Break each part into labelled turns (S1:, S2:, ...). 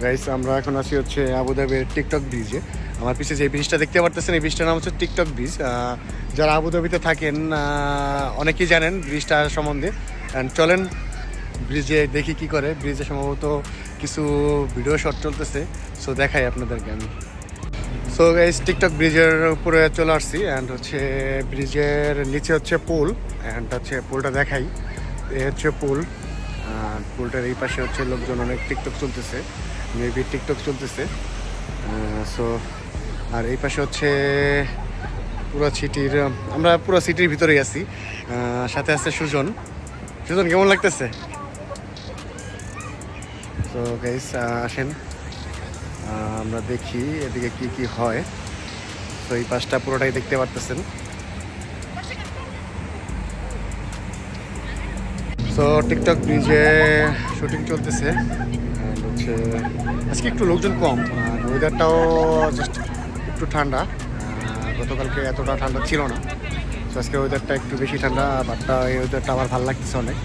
S1: Guys আমরা এখন আছি হচ্ছে আবুধাবির টিকটক ব্রিজে। আমার পিছিয়ে যে ব্রিজটা দেখতে পারতেছেন এই ব্রিজটার নাম হচ্ছে টিকটক ব্রিজ। যারা আবুধাবিতে থাকেন অনেকেই জানেন ব্রিজটার সম্বন্ধে। অ্যান্ড চলেন ব্রিজে দেখি কি করে। ব্রিজে সম্ভবত কিছু ভিডিও শট চলতেছে, সো দেখাই আপনাদেরকে আমি। সো গাইস টিকটক ব্রিজের উপরে চলে আসছি অ্যান্ড হচ্ছে ব্রিজের নিচে হচ্ছে পুল। অ্যান্ড হচ্ছে পুলটা দেখাই, এ হচ্ছে পুল। পুলটার এই পাশে হচ্ছে লোকজন অনেক টিকটক চলতেছে, মেবি টিকটক চলতেছে। সো আর এই পাশে হচ্ছে পুরো সিটির, আমরা পুরো সিটির ভিতরেই আছি। সাথে আছে সুজন। সুজন কেমন লাগতেছে? তো গাইস আসেন আমরা দেখি এদিকে কি কি হয়। তো এই পাশটা পুরোটাই দেখতে পারতেছেন। সো টিকটক ব্রিজে শুটিং চলতেছে আর হচ্ছে আজকে একটু লোকজন কম, আর ওয়েদারটাও জাস্ট একটু ঠান্ডা। গতকালকে এতটা ঠান্ডা ছিল না, সো আজকে ওয়েদারটা একটু বেশি ঠান্ডা, বাট এই ওয়েদারটা আমার ভালো লাগতেছে অনেক।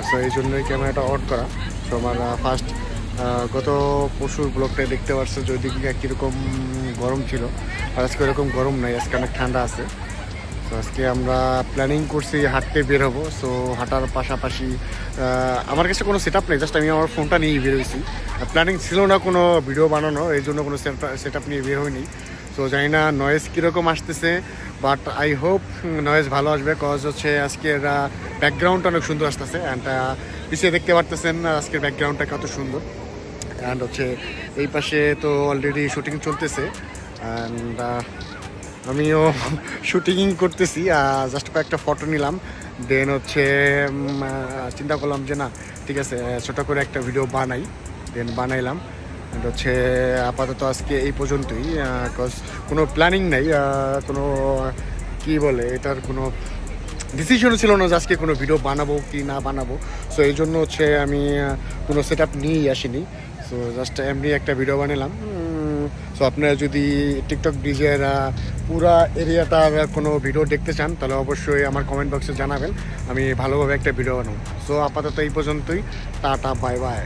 S1: সো এই জন্যই ক্যামেরাটা অন করা। সো আমার ফার্স্ট গত পরশুর ব্লগটা দেখতে পারছো যে ওইদিকে কীরকম গরম ছিল, আর আজকে ওরকম গরম নাই, আজকে অনেক ঠান্ডা আছে। তো আজকে আমরা প্ল্যানিং করছি হাঁটতে বের হবো। সো হাঁটার পাশাপাশি আমার কাছে কোনো সেট আপ নেই, জাস্ট আমি আমার ফোনটা নিয়ে বের হয়েছি। প্ল্যানিং ছিল না কোনো ভিডিও বানানো, এই জন্য কোনো সেট আপ নিয়ে বের হয়নি। সো জানি না নয়েজ কীরকম আসতেছে, বাট আই হোপ নয়েজ ভালো আসবে, কজ হচ্ছে আজকের ব্যাকগ্রাউন্ডটা অনেক সুন্দর আসতেছে। অ্যান্ড পিছিয়ে দেখতে পারতেছেন আজকের ব্যাকগ্রাউন্ডটা কত সুন্দর। অ্যান্ড হচ্ছে এই পাশে তো অলরেডি শুটিং চলতেছে, অ্যান্ড আমিও শুটিং করতেছি। জাস্ট কয়েকটা ফটো নিলাম, দেন হচ্ছে চিন্তা করলাম যে না ঠিক আছে ছোটো করে একটা ভিডিও বানাই, দেন বানাইলাম। অ্যান্ড হচ্ছে আপাতত আজকে এই পর্যন্তই, কজ কোনো প্ল্যানিং নেই, কোনো কী বলে এটার কোনো ডিসিশনও ছিল না যে আজকে কোনো ভিডিও বানাবো কি না বানাবো। সো এই জন্য হচ্ছে আমি কোনো সেট আপ নিয়েই আসিনি। সো জাস্ট এমনি একটা ভিডিও বানালাম। সো আপনারা যদি টিকটক ব্রিজের পুরা এরিয়াটার কোনো ভিডিও দেখতে চান তাহলে অবশ্যই আমার কমেন্ট বক্সে জানাবেন, আমি ভালোভাবে একটা ভিডিও বানাবো। সো আপাতত এই পর্যন্তই, টাটা বাই বাই।